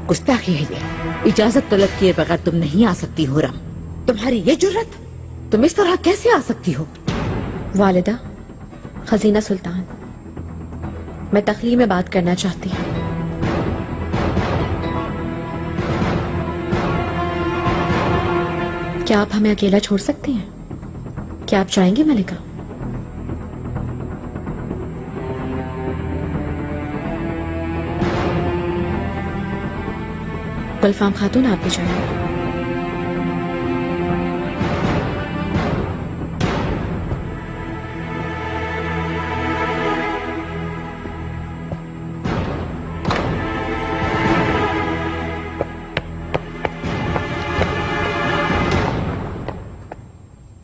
गुस्ताखी है ये। इजाजत तलब किए बगैर तुम नहीं आ सकती हुरम। तुम्हारी ये जुर्रत, तुम इस तरह कैसे आ सकती हो? वालिदा, खजीना सुल्तान, मैं तखली में बात करना चाहती हूँ। क्या आप हमें अकेला छोड़ सकती हैं? क्या आप चाहेंगी मलिका? गुलफाम खातून, आप भी जाएंगे?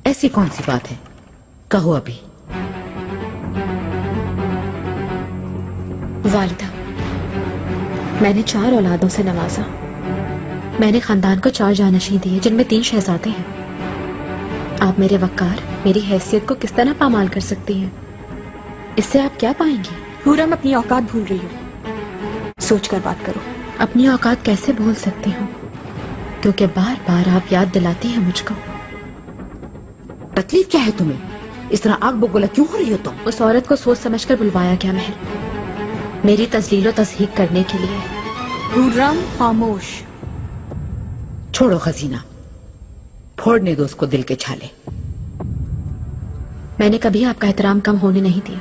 ऐसी कौन सी बात है, कहो अभी। वालिदा, मैंने 4 औलादों से नवाजा। मैंने खानदान को 4 जानशीं दिए, जिनमें 3 शहजादे हैं। आप मेरे वकार, मेरी हैसियत को किस तरह पामाल कर सकती हैं? इससे आप क्या पाएंगी? हुरम, अपनी औकात भूल रही हो, सोच कर बात करो। अपनी औकात कैसे भूल सकती हूँ? क्योंकि बार बार आप याद दिलाती हैं मुझको। तकलीफ क्या है तुम्हें? इस तरह आग बगोला क्यों हो रही हो तुम? उस औरत को सोच समझकर बुलवाया क्या महल? मेरी तजलील तस्हीक करने के लिए। हुर्रम, खामोश। छोड़ो खजीना, फोड़ने दो उसको दिल के छाले। मैंने कभी आपका एहतराम कम होने नहीं दिया।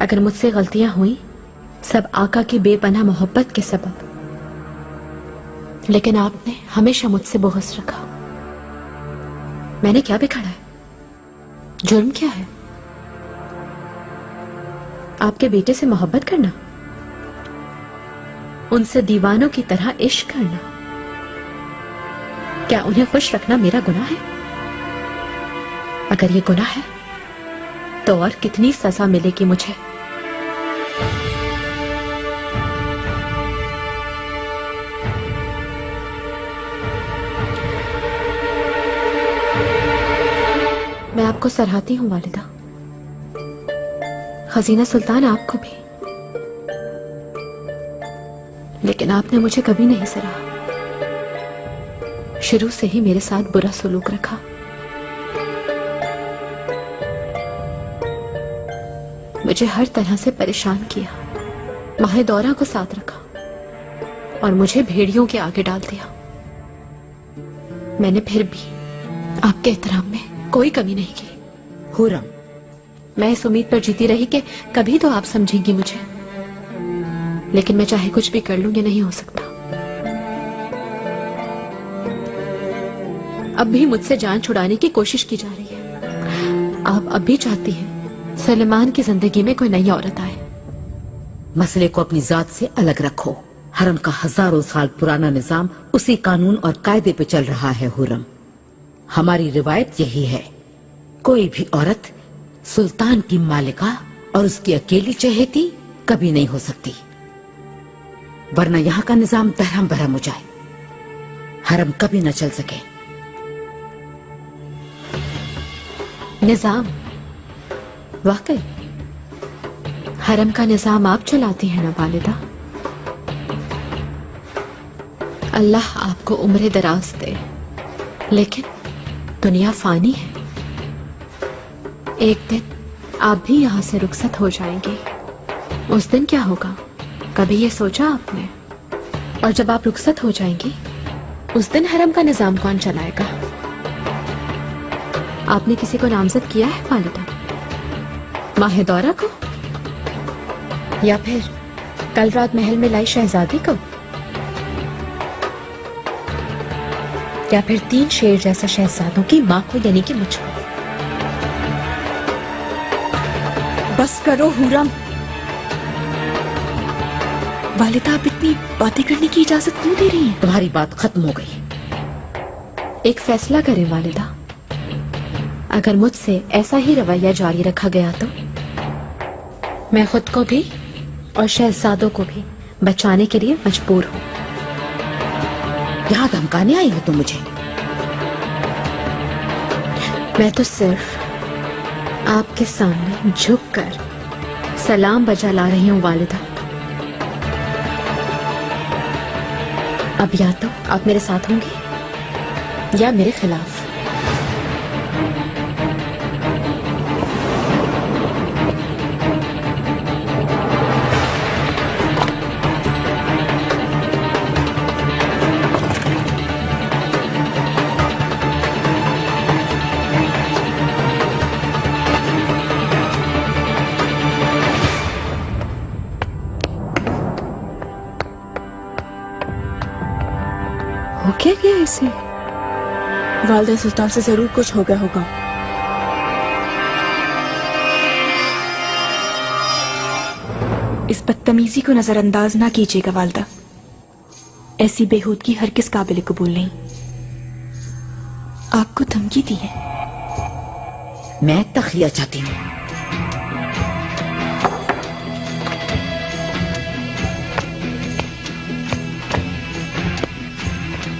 अगर मुझसे गलतियां हुई, सब आका की बेपनाह मोहब्बत के सबब। लेकिन आपने हमेशा मुझसे बोहस रखा। मैंने क्या बिगाड़ा है? जुर्म क्या है? आपके बेटे से मोहब्बत करना, उनसे दीवानों की तरह इश्क करना, क्या उन्हें खुश रखना मेरा गुनाह है? अगर ये गुनाह है तो और कितनी सजा मिलेगी मुझे? मैं आपको सराहती हूं वालिदा, खजीना सुल्तान आपको भी, लेकिन आपने मुझे कभी नहीं सराहा। शुरू से ही मेरे साथ बुरा सलूक रखा। मुझे हर तरह से परेशान किया, माहे दौरा को साथ रखा और मुझे भेड़ियों के आगे डाल दिया। मैंने फिर भी आपके एहतराम में कोई कमी नहीं की। हुरम, मैं इस उम्मीद पर जीती रही कि कभी तो आप समझेंगी मुझे, लेकिन मैं चाहे कुछ भी कर लूं, ये नहीं हो सकता। अब भी मुझसे जान छुड़ाने की कोशिश की जा रही है। आप अब भी चाहती हैं सलेमान की जिंदगी में कोई नई औरत आए। मसले को अपनी जात से अलग रखो। हरम का हजारों साल पुराना निजाम उसी कानून और कायदे पे चल रहा है हुरम। हमारी रिवायत यही है, कोई भी औरत सुल्तान की मालिका और उसकी अकेली चहेती कभी नहीं हो सकती, वरना यहाँ का निजाम दहरम बहरम हो जाए, हरम कभी न चल सके। निजाम? वाकई हरम का निजाम आप चलाती हैं ना वालिदा? अल्लाह आपको उम्र दराज दे, लेकिन दुनिया फानी है। एक दिन आप भी यहाँ से रुखसत हो जाएंगे। उस दिन क्या होगा, कभी ये सोचा आपने? और जब आप रुखसत हो जाएंगी, उस दिन हरम का निजाम कौन चलाएगा? आपने किसी को नामजद किया है वालिदा? माहे दौरा को, या फिर कल रात महल में लाई शहजादी को, या फिर 3 शेर जैसे शहजादों की मां को, यानी कि मुझको? बस करो हुरम। वालिदा, आप इतनी बातें करने की इजाजत क्यों दे रही हैं? तुम्हारी बात खत्म हो गई। एक फैसला करें वालिदा, अगर मुझसे ऐसा ही रवैया जारी रखा गया तो मैं खुद को भी और शहजादों को भी बचाने के लिए मजबूर हूं। यहाँ धमकाने आई हो तुम मुझे? मैं तो सिर्फ आपके सामने झुककर सलाम बजा ला रही हूं वालिदा। अब या तो आप मेरे साथ होंगे या मेरे खिलाफ। हो क्या गया इसे? वालिदा सुल्तान से जरूर कुछ हो गया होगा। इस बदतमीजी को नजरअंदाज ना कीजिएगा वालिदा। ऐसी बेहूदगी हर किस काबिल कबूल नहीं। आपको धमकी दी है। मैं तखलिया चाहती हूँ।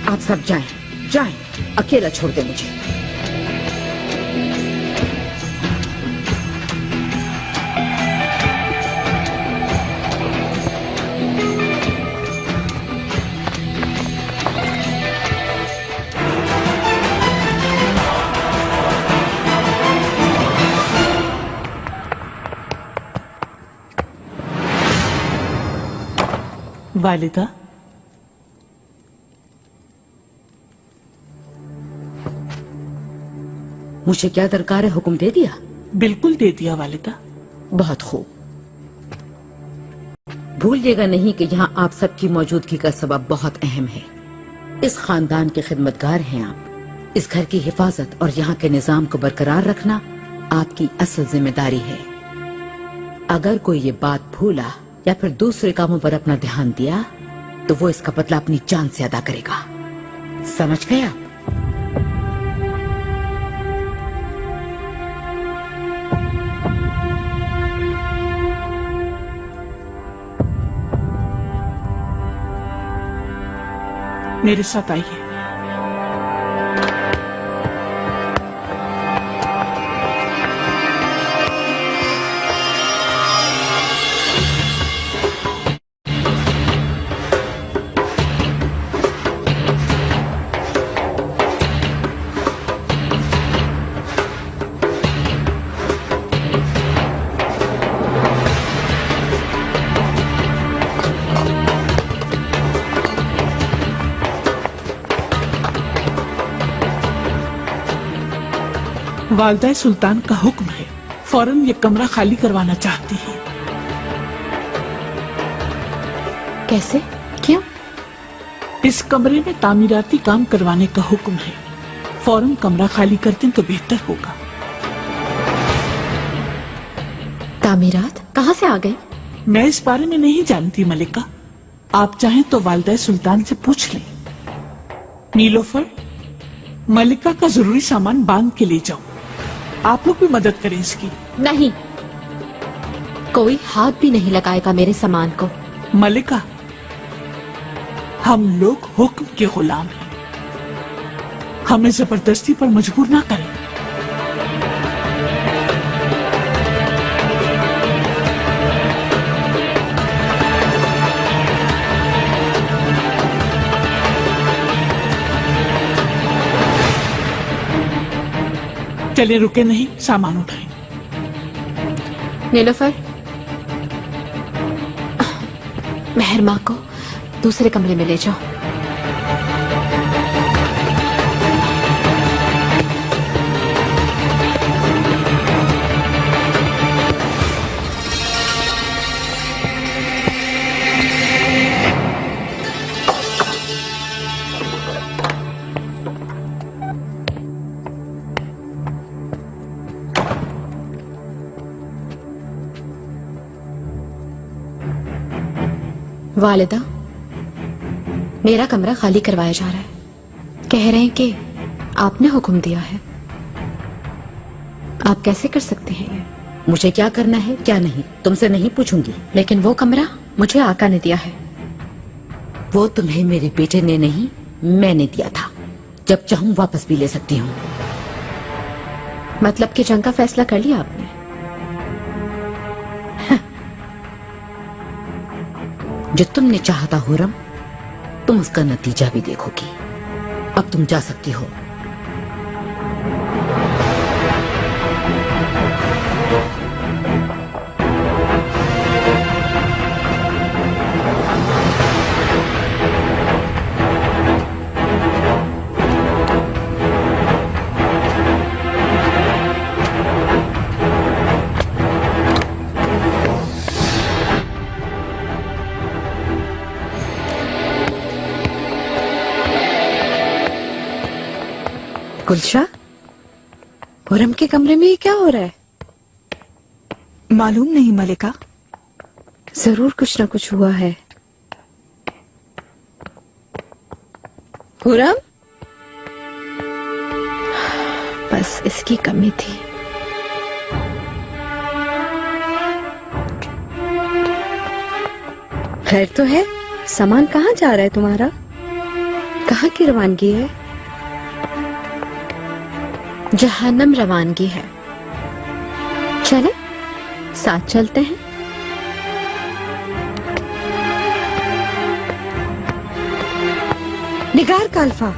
आप सब जाएं, जाएं, अकेला छोड़ दे मुझे। वालिदा, मुझे क्या दरकार है, हुक्म दे दिया? बिल्कुल दे दिया वालिदा। बहुत खूब। भूलिएगा नहीं कि यहाँ आप सबकी मौजूदगी का सबब बहुत अहम है। इस खानदान के खिदमतगार हैं आप। इस घर की हिफाजत और यहाँ के निजाम को बरकरार रखना आपकी असल जिम्मेदारी है। अगर कोई ये बात भूला या फिर दूसरे कामों पर अपना ध्यान दिया तो वो इसका बदला अपनी जान से अदा करेगा। समझ गए आप? मेरे साथ आइए। वालिदा सुल्तान का हुक्म है, फौरन ये कमरा खाली करवाना चाहती है। कैसे? क्यों? इस कमरे में तामीराती काम करवाने का हुक्म है। फौरन कमरा खाली कर दें तो बेहतर होगा। तामीरात कहाँ से आ गई? मैं इस बारे में नहीं जानती मलिका। आप चाहें तो वालिदा सुल्तान से पूछ लें। नीलोफर, मलिका का जरूरी सामान बांध के ले जाओ। आप लोग भी मदद करें इसकी। नहीं, कोई हाथ भी नहीं लगाएगा मेरे सामान को। मलिका, हम लोग हुक्म के गुलाम हैं। हमें जबरदस्ती पर मजबूर ना करें। चलिए, रुके नहीं, सामान उठाएं। नीलोफर, मेहर माँ को दूसरे कमरे में ले जाओ। वालिदा, मेरा कमरा खाली करवाया जा रहा है। कह रहे हैं कि आपने हुक्म दिया है। आप कैसे कर सकते हैं ये? मुझे क्या करना है क्या नहीं तुमसे नहीं पूछूंगी। लेकिन वो कमरा मुझे आका ने दिया है। वो तुम्हें मेरे बेटे ने नहीं, मैंने दिया था। जब चाहूं वापस भी ले सकती हूँ। मतलब कि जंग का फैसला कर लिया आपने? जो तुमने चाहा था हुरम, तुम उसका नतीजा भी देखोगी। अब तुम जा सकती हो। गुलशा, हुरम के कमरे में ये क्या हो रहा है? मालूम नहीं मलिका। जरूर कुछ ना कुछ हुआ है। हुरम, बस इसकी कमी थी। खैर तो है? सामान कहाँ जा रहा है तुम्हारा? कहाँ की रवानगी है? जहन्नम रवानगी है। चले साथ चलते हैं। निगार का अल्फा,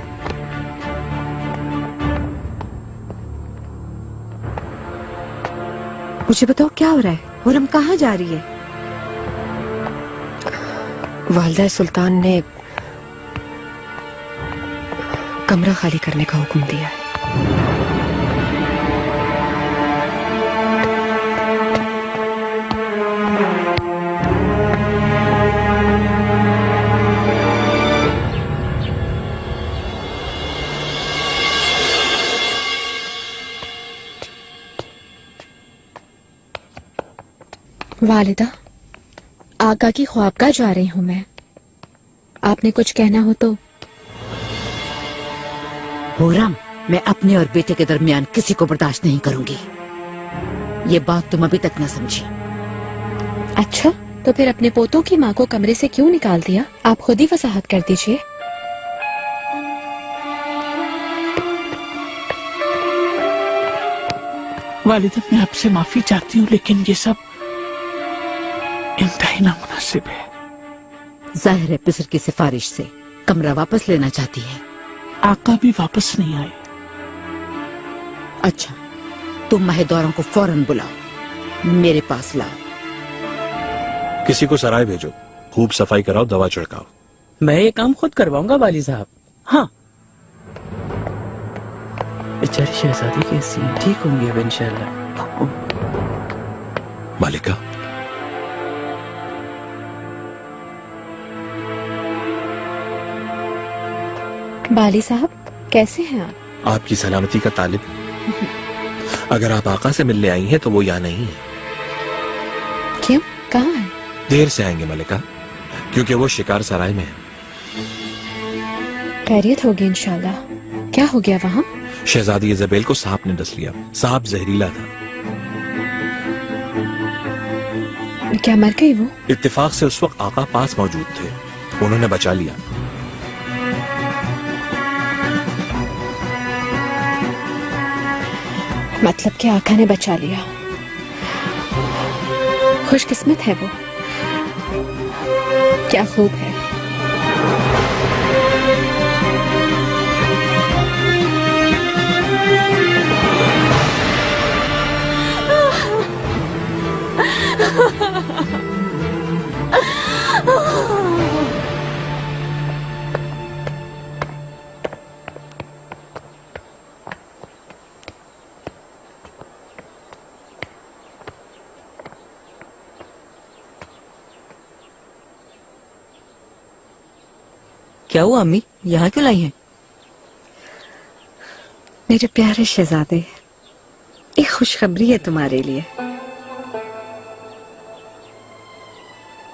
मुझे बताओ क्या हो रहा है? हुरम कहाँ जा रही है? वालिदा सुल्तान ने कमरा खाली करने का हुक्म दिया है। वालिदा, आका की ख्वाबगाह जा रही हूँ मैं। आपने कुछ कहना हो तो। हुरम, मैं अपने और बेटे के दरमियान किसी को बर्दाश्त नहीं करूंगी। ये बात तुम अभी तक न समझी। अच्छा, तो फिर अपने पोतों की माँ को कमरे से क्यों निकाल दिया? आप खुद ही वसाहत कर दीजिए। वालिदा, मैं आपसे माफी चाहती हूँ, लेकिन ये सब इंतहाई नामुनासिब है। जाहिर है पिसर की सिफारिश से कमरा वापस लेना चाहती है। आका भी वापस नहीं आए। अच्छा, तुम महदौरों को फौरन बुलाओ, मेरे पास लाओ। किसी को सराय भेजो, खूब सफाई कराओ, दवा छिड़काओ। मैं ये काम खुद करवाऊंगा वाली साहब। हाँ, बेचारी शहजादी कैसी है? ठीक होंगी अब इंशाल्लाह। मालिका, बाली साहब, कैसे हैं आप? आपकी सलामती का तालिब। अगर आप आका से मिलने आई हैं तो वो यहाँ नहीं है। क्यों, कहाँ है? देर से आएंगे मलिका, क्योंकि वो शिकार सराय में है। खैरियत होगी इंशाल्लाह। क्या हो गया वहाँ? शहजादी इज़ाबेल को सांप ने डस लिया। सांप जहरीला था। क्या मर गई वो? इत्तेफाक से उस वक्त आका पास मौजूद थे, उन्होंने बचा लिया। मतलब कि आका ने बचा लिया। खुशकिस्मत है वो। क्या खूब है। क्या हुआ अम्मी, यहाँ क्यों लाई हैं? मेरे प्यारे शहजादे, एक खुशखबरी है तुम्हारे लिए।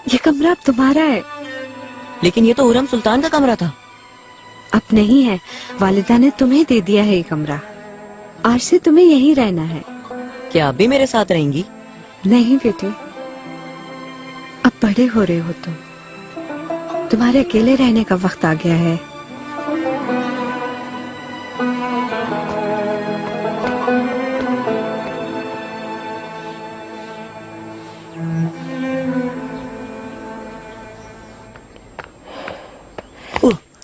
ये कमरा अब तुम्हारा है। लेकिन ये तो हुरम सुल्तान का कमरा था। अब नहीं है, वालिदा ने तुम्हें दे दिया है ये कमरा। आज से तुम्हें यहीं रहना है। क्या आप भी मेरे साथ रहेंगी? नहीं बेटे, अब बड़े हो रहे हो तुम। तुम्हारे अकेले रहने का वक्त आ गया है।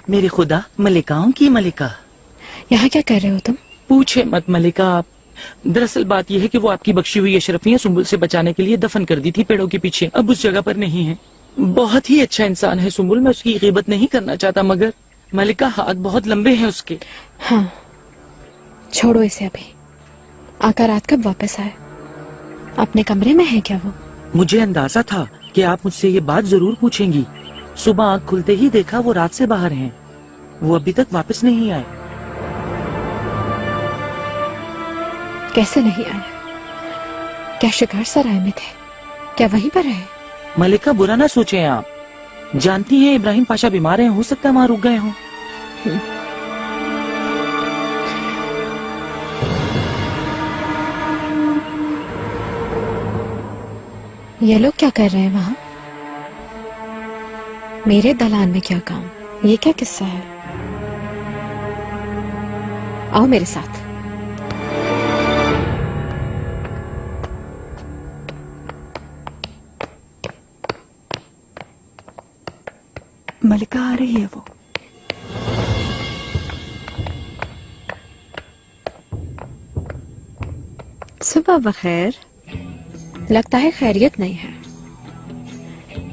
मेरे खुदा, मलिकाओं की मलिका। यहाँ क्या कर रहे हो तुम? पूछे मत मलिका आप। दरअसल बात यह है कि वो आपकी बख्शी हुई अशरफियां सुंबुल से बचाने के लिए दफन कर दी थी पेड़ों के पीछे, अब उस जगह पर नहीं है। बहुत ही अच्छा इंसान है सुंबुल, मैं उसकी गिबत नहीं करना चाहता, मगर मलिका हाथ बहुत लंबे हैं उसके। हाँ, छोड़ो इसे अभी। आका रात कब वापस आए? अपने कमरे में है क्या वो? मुझे अंदाजा था कि आप मुझसे ये बात जरूर पूछेंगी। सुबह आँख खुलते ही देखा वो रात से बाहर हैं। वो अभी तक वापस नहीं आए। कैसे नहीं आए? क्या शिकार सराय में थे? क्या वहीं पर रहे? मलिका बुरा ना सोचें आप, जानती हैं इब्राहिम पाशा बीमार हैं, हो सकता है वहां रुक गए हों। ये लोग क्या कर रहे हैं वहां? मेरे दलान में क्या काम? ये क्या किस्सा है? आओ मेरे साथ। मलिका आ रही है वो। सुबह बखैर। लगता है खैरियत नहीं है।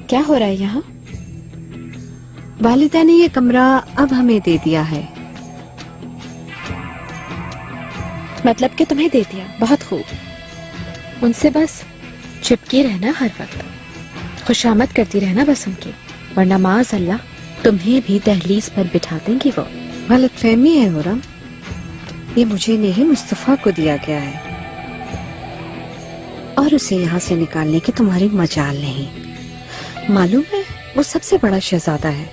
क्या हो रहा है यहाँ? वालिदा ने ये कमरा अब हमें दे दिया है। मतलब कि तुम्हें दे दिया? बहुत खूब। उनसे बस चिपकी रहना, हर वक्त खुशामद करती रहना बस उनकी, वरना माज़ अल्लाह तुम्हें भी दहलीज पर बिठा देंगी वो। गलतफहमी है हुरम, ये मुझे नहीं मुस्तफा को दिया गया है और उसे यहाँ से निकालने की तुम्हारी मजाल नहीं। मालूम है वो सबसे बड़ा शहजादा है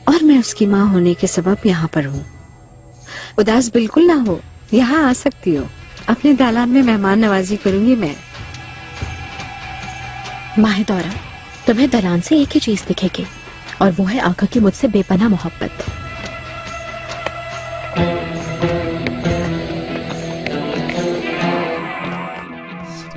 और मैं उसकी माँ होने के सबब यहाँ पर हूँ। उदास बिल्कुल ना हो, यहाँ आ सकती हो। अपने दालान में मेहमान नवाजी करूंगी मैं। माहिदौरा, तुम्हें दलान से एक ही चीज दिखेगी और वो है आका की मुझसे बेपनाह मोहब्बत।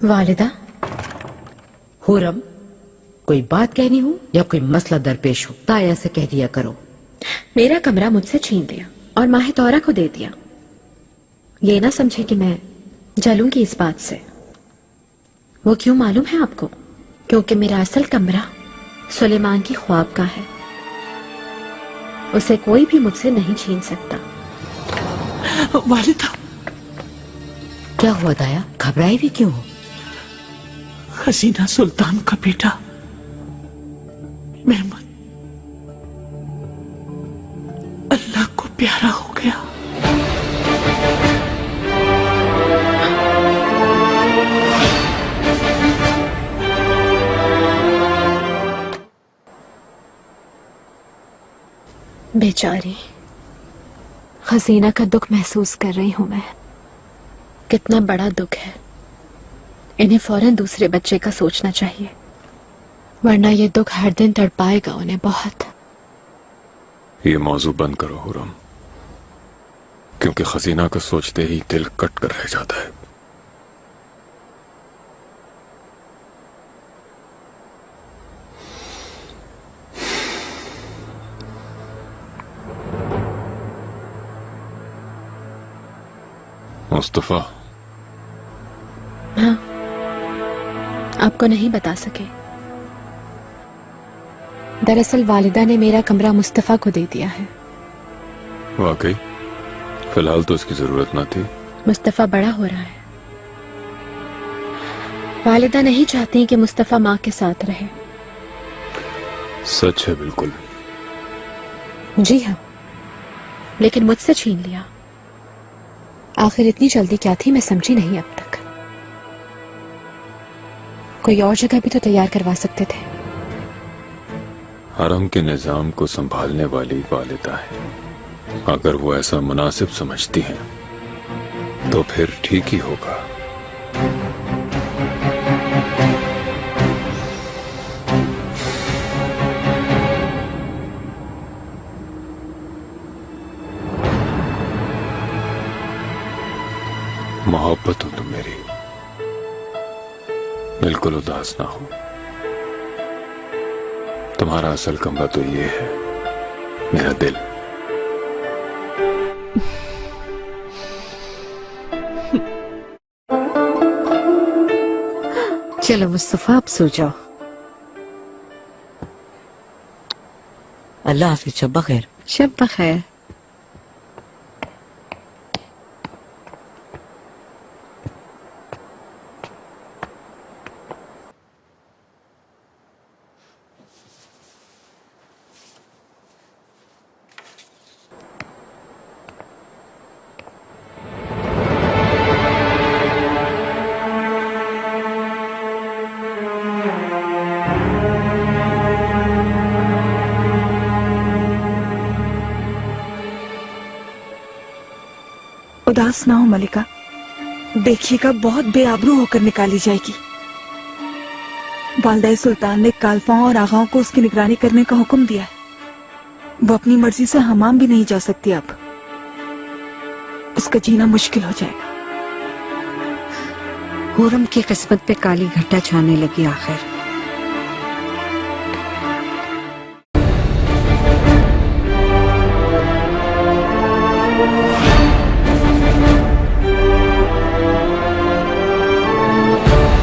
वालिदा, हुरम, कोई बात कहनी हो या कोई मसला दरपेश हो ताया से कह दिया करो। मेरा कमरा मुझसे छीन लिया और माहिदौरा को दे दिया। ये ना समझे कि मैं जलूंगी इस बात से। वो क्यों मालूम है आपको? क्योंकि मेरा असल कमरा सुलेमान की ख्वाब का है। उसे कोई भी मुझसे नहीं छीन सकता। वालिदा, क्या हुआ दाया? घबराई भी क्यों हो? हसीना सुल्तान का बेटा मेहमद अल्लाह को प्यारा हो गया। बेचारी, हसीना का दुख महसूस कर रही हूं मैं। कितना बड़ा दुख है। इन्हें फौरन दूसरे बच्चे का सोचना चाहिए, वरना ये दुख हर दिन तड़पाएगा उन्हें बहुत। ये मौजू बंद करो हुरम, क्योंकि खजीना को सोचते ही दिल कट कर रह जाता है। मुस्तफा, हाँ, आपको नहीं बता सके। दरअसल वालिदा ने मेरा कमरा मुस्तफा को दे दिया है। वाकई? फिलहाल तो इसकी जरूरत ना थी। मुस्तफा बड़ा हो रहा है। वालिदा नहीं चाहती कि मुस्तफा माँ के साथ रहे। सच है बिल्कुल। जी हाँ, लेकिन मुझसे छीन लिया। आखिर इतनी जल्दी क्या थी, मैं समझी नहीं अब तक। कोई और जगह भी तो तैयार करवा सकते थे। हरम के निजाम को संभालने वाली वालिदा है। अगर वो ऐसा मुनासिब समझती हैं तो फिर ठीक ही होगा। मोहब्बत हो तुम मेरी। बिल्कुल उदास ना हो। तुम्हारा असल कमरा तो ये है, मेरा दिल। चलो मुस्तफा, आप सो जाओ। अल्लाह हाफिज, शब बखैर। शब बखैर। उदास ना हो मलिका, देखिएगा बहुत बेआबरू होकर निकाली जाएगी। वालिदा सुल्तान ने कालफाओं और आगाओं को उसकी निगरानी करने का हुक्म दिया है। वो अपनी मर्जी से हमाम भी नहीं जा सकती। अब उसका जीना मुश्किल हो जाएगा। हुरम की किस्मत पे काली घटा छाने लगी आखिर।